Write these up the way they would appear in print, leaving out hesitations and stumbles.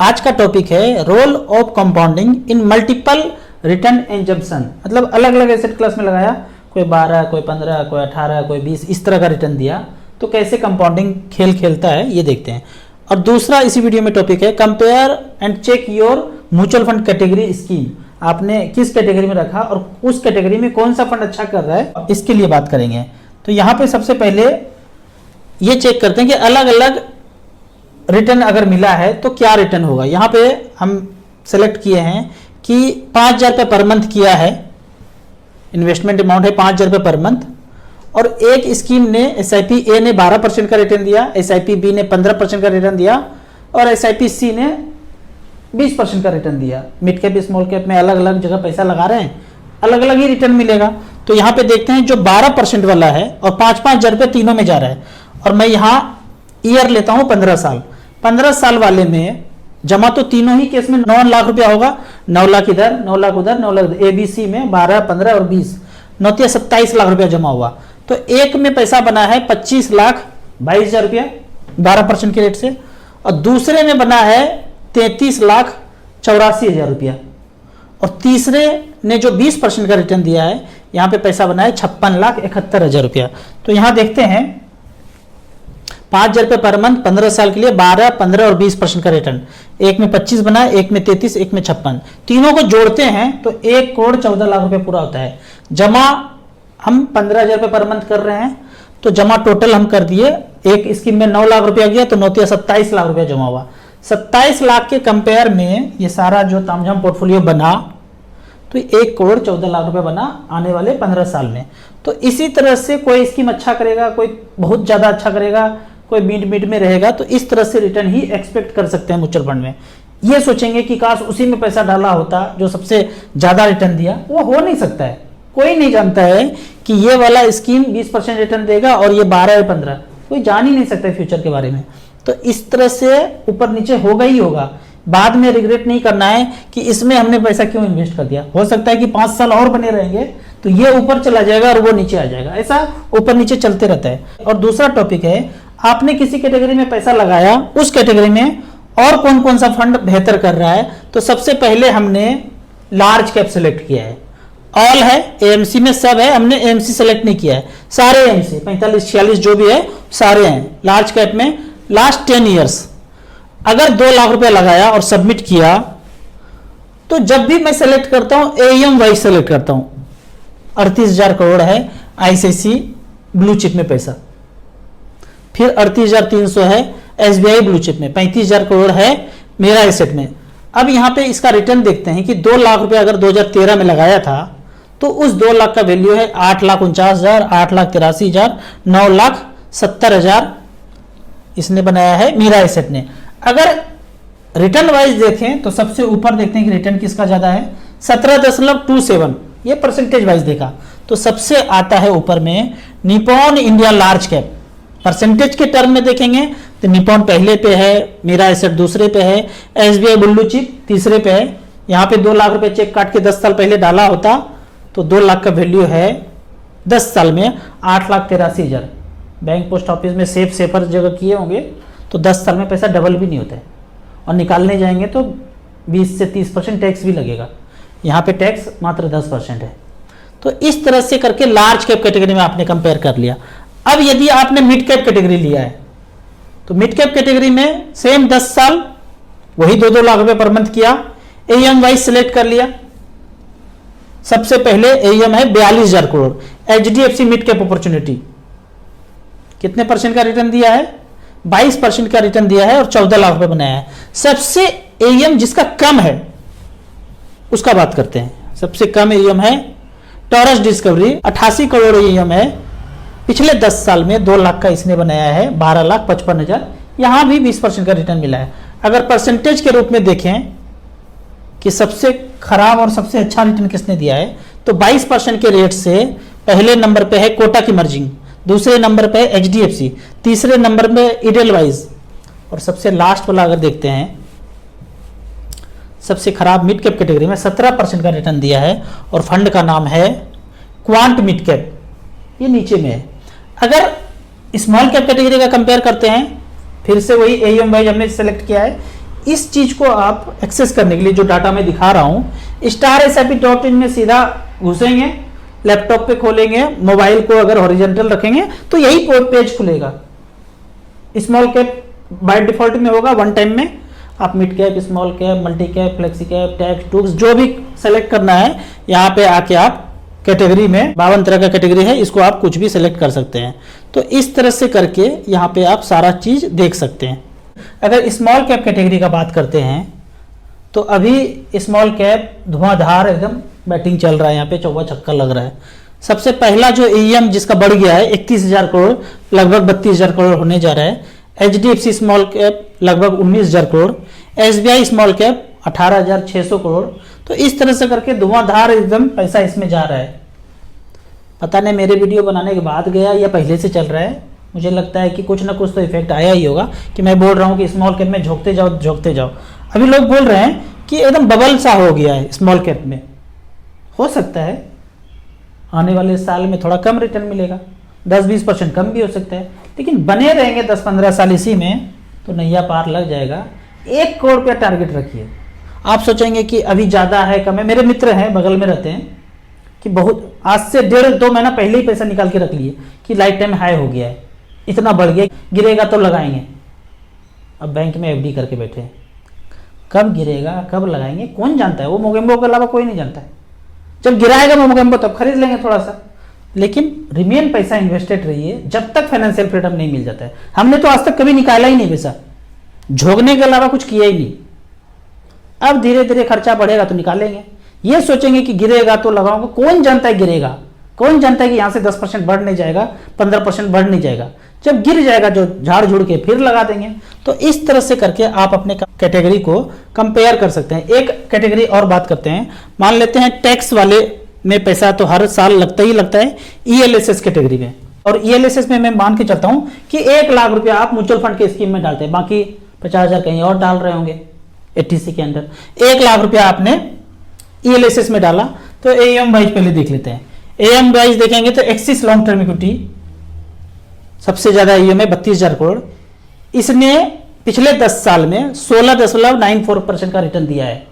आज का टॉपिक है role of compounding in multiple return assumption. मतलब अलग अलग एसेट क्लास में लगाया, कोई 12, कोई 15, कोई 18, कोई 20 इस तरह का रिटर्न दिया, तो कैसे कंपाउंडिंग खेल खेलता है ये देखते हैं। और दूसरा इसी वीडियो में टॉपिक है compare and check your mutual fund category scheme. आपने किस कैटेगरी में रखा और उस कैटेगरी में कौन सा फंड अच्छा कर रहा है, इसके लिए बात करेंगे। तो यहाँ पे सबसे पहले ये चेक करते हैं कि अलग अलग रिटर्न अगर मिला है तो क्या रिटर्न होगा। यहाँ पे हम सेलेक्ट किए हैं कि 5,000 रुपये पर मंथ किया है, इन्वेस्टमेंट अमाउंट है 5,000 रुपये पर मंथ। और एक स्कीम ने SIP A ने 12% का रिटर्न दिया, SIP B ने 15% का रिटर्न दिया और SIP C ने 20% का रिटर्न दिया। मिड कैप स्मॉल कैप में अलग अलग जगह पैसा लगा रहे हैं, अलग अलग ही रिटर्न मिलेगा। तो यहाँ पे देखते हैं जो 12% वाला है और 5,000 रुपये तीनों में जा रहा है। और मैं यहाँ ईयर लेता हूँ 15 साल। 15 साल वाले में जमा तो तीनों ही केस में 9 लाख रुपया होगा। 9 लाख इधर, 9 लाख उधर, 9 लाख ABC में 12, 15 और 20, 9 27 लाख रुपया जमा हुआ। तो एक में पैसा बना है 25,22,000 रुपया 12% के रेट से, और दूसरे में बना है 33,84,000 रुपया, और तीसरे ने जो 20% का रिटर्न दिया है यहाँ पे पैसा बना है 56,71,000 रुपया। तो यहाँ देखते हैं 5,000 रुपये पर मंथ 15 साल के लिए 12, 15 और 20% का रिटर्न। एक में 25 बना है, एक में 33, एक में 56। तीनों को जोड़ते हैं तो 1,14,00,000 रुपये पूरा होता है। जमा हम 15,000 रुपये पर मंथ कर रहे हैं, तो जमा टोटल हम कर दिए। एक स्कीम में 9 लाख रुपया गया तो 9 27 लाख रुपया जमा हुआ। 27 लाख के कंपेयर में ये सारा जो तामझाम पोर्टफोलियो बना तो 1,14,00,000 रुपये बना आने वाले 15 साल में। तो इसी तरह से कोई स्कीम अच्छा करेगा, कोई बहुत ज़्यादा अच्छा करेगा, कोई मिड में रहेगा। तो इस तरह से रिटर्न ही एक्सपेक्ट कर सकते हैं म्यूचुअल फंड में। ये सोचेंगे कि काश उसी में पैसा डाला होता जो सबसे ज़्यादा रिटर्न दिया, वो हो नहीं सकता है। कोई नहीं जानता है कि ये वाला स्कीम 20% रिटर्न देगा और ये 12 या 15, कोई जान ही नहीं सकता फ्यूचर के बारे में। तो इस तरह से ऊपर नीचे होगा ही होगा। बाद में रिग्रेट नहीं करना है कि इसमें हमने पैसा क्यों इन्वेस्ट कर दिया। हो सकता है कि 5 साल और बने रहेंगे तो ये ऊपर चला जाएगा और वो नीचे आ जाएगा, ऐसा ऊपर नीचे चलते रहता है। और दूसरा टॉपिक है, आपने किसी कैटेगरी में पैसा लगाया, उस कैटेगरी में और कौन कौन सा फंड बेहतर कर रहा है। तो सबसे पहले हमने लार्ज कैप सेलेक्ट किया है। ऑल है, AMC में सब है, हमने AMC सेलेक्ट नहीं किया है। सारे AMC 45, 46 जो भी है सारे हैं लार्ज कैप में। लास्ट 10 ईयर्स अगर 2 लाख रुपया लगाया और सबमिट किया, तो जब भी मैं सेलेक्ट करता हूं AUM वाइज सेलेक्ट करता हूं। 38,000 करोड़ है ICICI ब्लू चिप में पैसा, फिर 38,300 है SBI ब्लू चिप में, 35,000 करोड़ है मेरा एसेट में। अब यहाँ पे इसका रिटर्न देखते हैं कि 2 लाख रुपया अगर 2013 में लगाया था तो उस 2 लाख का वैल्यू है 8,49,000, 8,83,000, 9,70,000 इसने बनाया है मेरा एसेट ने। अगर रिटर्न वाइज देखें तो सबसे ऊपर देखते हैं कि रिटर्न किसका ज्यादा है, 17.27। ये परसेंटेज वाइज देखा तो सबसे आता है ऊपर में Nippon India large cap. Percentage के टर्म में देखेंगे तो निप्पॉन पहले पे है, मेरा एसेट दूसरे पे है, SBI ब्लू चिप तीसरे पे है। यहाँ पे 2 लाख रुपए चेक काट के 10 साल पहले डाला होता तो 2 लाख का वैल्यू है 10 साल में 8,83,000। बैंक पोस्ट ऑफिस में सेफर जगह किए होंगे तो 10 साल में पैसा डबल भी नहीं होता है, और निकालने जाएंगे तो 20 से 30% टैक्स भी लगेगा। यहाँ पे टैक्स मात्र 10% है। तो इस तरह से करके लार्ज कैप कैटेगरी में आपने कंपेयर कर लिया। अब यदि आपने मिड कैप कैटेगरी लिया है तो मिड कैप कैटेगरी में सेम 10 साल वही 2-2 लाख रुपए पर मंथ किया, AUM वाइज सिलेक्ट कर लिया। सबसे पहले AUM है 42,000 crore, HDFC mid cap opportunity कितने परसेंट का रिटर्न दिया है, 22% का रिटर्न दिया है और 14 लाख रुपए बनाया है। सबसे AUM जिसका कम है उसका बात करते हैं। सबसे कम AUM है टॉरस डिस्कवरी, 88 करोड़ AUM है। पिछले 10 साल में 2 लाख का इसने बनाया है 12,55,000। यहां भी 20% का रिटर्न मिला है। अगर परसेंटेज के रूप में देखें कि सबसे खराब और सबसे अच्छा रिटर्न किसने दिया है, तो 22% के रेट से पहले नंबर पे है कोटक इमर्जिंग, दूसरे नंबर पे है HDFC, तीसरे नंबर में इडेलवाइज, और सबसे लास्ट वाला अगर देखते हैं सबसे खराब मिड कैप कैटेगरी में 17% का रिटर्न दिया है और फंड का नाम है क्वांट मिड कैप, ये नीचे में है। अगर स्मॉल कैप कैटेगरी का कंपेयर करते हैं, फिर से वही AUM वाइज हमने सेलेक्ट किया है, इस चीज को आप एक्सेस करने के लिए जो डाटा मैं दिखा रहा हूं, StarSIP.in में सीधा घुसेंगे, लैपटॉप पे खोलेंगे, मोबाइल को अगर हॉरिजॉन्टल रखेंगे तो यही पेज खुलेगा। स्मॉल कैप बाय डिफॉल्ट में होगा, वन टाइम में आप mid cap, small cap, multi cap, flexi cap, tax टूक्स जो भी सेलेक्ट करना है, यहाँ पे आके आप कैटेगरी में 52 तरह का कैटेगरी है, इसको आप कुछ भी सिलेक्ट कर सकते हैं। तो इस तरह से करके यहाँ पे आप सारा चीज देख सकते हैं। अगर स्मॉल कैप कैटेगरी का बात करते हैं तो अभी स्मॉल कैप धुआंधार एकदम बैटिंग चल रहा है, यहाँ पे चौवा छक्का लग रहा है। सबसे पहला जो AUM जिसका बढ़ गया है 31,000 करोड़, लगभग 32,000 करोड़ होने जा रहा है। HDFC स्मॉल कैप लगभग 19,000 crore, SBI small cap 18,600 crore. तो इस तरह से करके धुआंधार एकदम पैसा इसमें जा रहा है। पता नहीं मेरे वीडियो बनाने के बाद गया या पहले से चल रहा है, मुझे लगता है कि कुछ ना कुछ तो इफेक्ट आया ही होगा कि मैं बोल रहा हूँ कि स्मॉल कैप में झोंकते जाओ झोंकते जाओ। अभी लोग बोल रहे हैं कि एकदम बबल सा हो गया है स्मॉल कैप में। हो सकता है आने वाले साल में थोड़ा कम रिटर्न मिलेगा, 10-20% कम भी हो सकता है, लेकिन बने रहेंगे 10-15 साल इसी में तो नैया पार लग जाएगा। 1 करोड़ रुपया टारगेट रखिए। आप सोचेंगे कि अभी ज़्यादा है कम है, मेरे मित्र हैं बगल में रहते हैं कि बहुत आज से 1.5-2 महीना पहले ही पैसा निकाल के रख लिए कि लाइफ टाइम हाई हो गया है, इतना बढ़ गया, गिरेगा तो लगाएंगे। अब बैंक में FD करके बैठे हैं, कब गिरेगा कब लगाएंगे कौन जानता है। वो मोगेम्बो के अलावा कोई नहीं जानता है। जब गिराएगा मोगेम्बो तब खरीद लेंगे थोड़ा सा, लेकिन रिमेन पैसा इन्वेस्टेड रहिए जब तक फाइनेंशियल फ्रीडम नहीं मिल जाता है। हमने तो आज तक कभी निकाला ही नहीं पैसा, झोंकने के अलावा कुछ किया ही नहीं। अब धीरे धीरे खर्चा बढ़ेगा तो निकालेंगे। ये सोचेंगे कि गिरेगा तो लगाऊंगा, कौन जानता है गिरेगा, कौन जानता है कि यहाँ से 10% बढ़ नहीं जाएगा, 15% बढ़ नहीं जाएगा। जब गिर जाएगा जो झाड़ झुड़ के फिर लगा देंगे। तो इस तरह से करके आप अपने कैटेगरी को कंपेयर कर सकते हैं। एक कैटेगरी और बात करते हैं, मान लेते हैं टैक्स वाले में पैसा तो हर साल लगता ही लगता है ELSS कैटेगरी में। और ELSS में मैं मान के चलता हूं कि 1 लाख रुपया आप म्यूचुअल फंड के स्कीम में डालते हैं, बाकी 50,000 कहीं और डाल रहे होंगे 80C के अंदर। 1 लाख रुपया आपने ELSS में डाला तो AUM वाइज पहले देख लेते हैं। AUM वाइज देखेंगे तो एक्सिस लॉन्ग टर्म इक्विटी सबसे ज्यादा AUM है 32,000 करोड़। इसने पिछले 10 साल में 16.94% का रिटर्न दिया है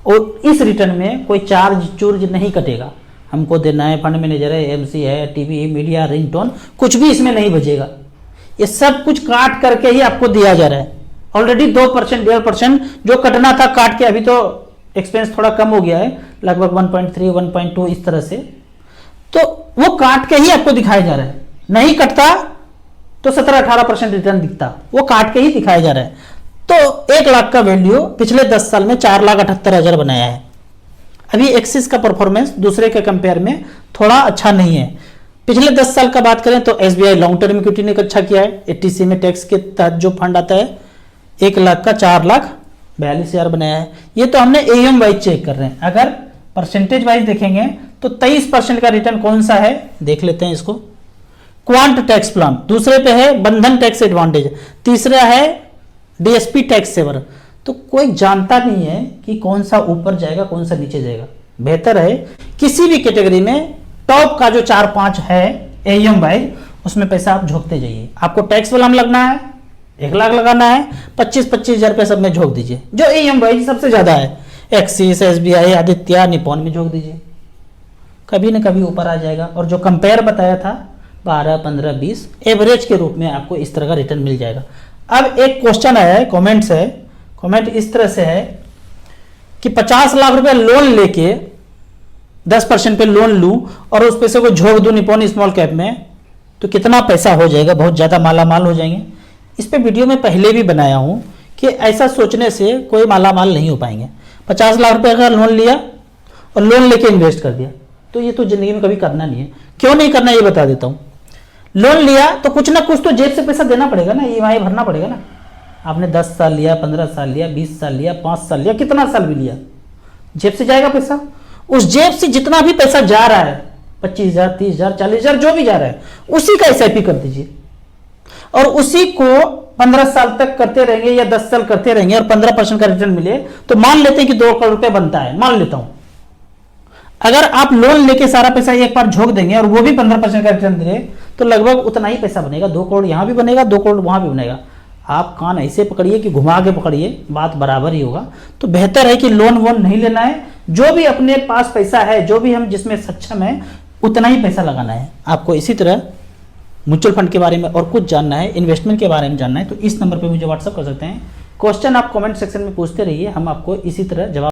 और इस रिटर्न में कोई चार्ज नहीं कटेगा। हमको देना है, फंड मैनेजर है, MC है, टीवी मीडिया रिंगटोन कुछ भी इसमें नहीं बचेगा। ये सब कुछ काट करके ही आपको दिया जा रहा है। ऑलरेडी 2% 1.5% जो कटना था काट के, अभी तो एक्सपेंस थोड़ा कम हो गया है लगभग 1.3 1.2 इस तरह से, तो वो काट के ही आपको दिखाया जा रहा है। नहीं कटता तो 17-18% रिटर्न दिखता, वो काट के ही दिखाया जा रहा है। तो 1 लाख का वैल्यू पिछले 10 साल में 4,78,000 बनाया है। अभी एक्सिस का परफॉर्मेंस दूसरे के कंपेयर में थोड़ा अच्छा नहीं है। पिछले 10 साल का बात करें तो SBI लॉन्ग टर्म इक्विटी ने अच्छा किया है। 80C में टैक्स के तहत जो फंड आता है 1 लाख का 4,42,000 बनाया है। ये तो हमने AUM वाइज चेक कर रहे हैं। अगर परसेंटेज वाइज देखेंगे तो 23% का रिटर्न कौन सा है देख लेते हैं इसको। क्वांट टैक्स प्लान दूसरे पे है, बंधन टैक्स एडवांटेज तीसरा है, DSP टैक्स सेवर। तो कोई जानता नहीं है कि कौन सा ऊपर जाएगा कौन सा नीचे जाएगा। बेहतर है किसी भी कैटेगरी में टॉप का जो 4-5 है AUM वाइज उसमें पैसा आप झोंकते जाइए। आपको टैक्स वाला में लगना है 1 लाख लगाना है, 25,000 रुपये सब में झोंक दीजिए। जो AUM वाइज सबसे ज्यादा है एक्सिस, SBI, आदित्य, निपॉन में झोंक दीजिए, कभी न कभी ऊपर आ जाएगा। और जो कंपेयर बताया था 12, 15, 20 एवरेज के रूप में आपको इस तरह का रिटर्न मिल जाएगा। अब एक क्वेश्चन आया है, कमेंट्स है, कमेंट इस तरह से है कि 50 लाख रुपए लोन लेके 10% पे लोन लूं और उस पैसे को झोंक दूं निपॉन स्मॉल कैप में तो कितना पैसा हो जाएगा, बहुत ज्यादा मालामाल हो जाएंगे। इस पे वीडियो में पहले भी बनाया हूं कि ऐसा सोचने से कोई मालामाल नहीं हो पाएंगे। 50 लाख रुपए का लोन लिया और लोन लेके इन्वेस्ट कर दिया तो ये तो जिंदगी में कभी करना नहीं है। क्यों नहीं करना ये बता देता हूं। लोन लिया तो कुछ ना कुछ तो जेब से पैसा देना पड़ेगा ना, EMI भरना पड़ेगा ना। आपने 10 साल लिया, 15 साल लिया, 20 साल लिया, 5 साल लिया, कितना साल भी लिया, जेब से जाएगा पैसा। उस जेब से जितना भी पैसा जा रहा है 25,000, 30,000, 40,000 जो भी जा रहा है उसी का SIP कर दीजिए और उसी को 15 साल तक करते रहेंगे या 10 साल करते रहेंगे और 15% का रिटर्न मिले तो मान लेते हैं कि 2 करोड़ रुपए बनता है, मान लेता हूं। अगर आप लोन लेके सारा पैसा एक बार झोंक देंगे और वो भी 15% का रिटर्न दे तो लगभग उतना ही पैसा बनेगा। 2 करोड़ यहां भी बनेगा, 2 करोड़ वहां भी बनेगा। आप कान ऐसे पकड़िए कि घुमा के पकड़िए, बात बराबर ही होगा। तो बेहतर है कि लोन वोन नहीं लेना है, जो भी अपने पास पैसा है, जो भी हम जिसमें सक्षम है उतना ही पैसा लगाना है आपको। इसी तरह म्यूचुअल फंड के बारे में और कुछ जानना है, इन्वेस्टमेंट के बारे में जानना है, तो इस नंबर पर मुझे व्हाट्सअप कर सकते हैं। क्वेश्चन आप कमेंट सेक्शन में पूछते रहिए, हम आपको इसी तरह जवाब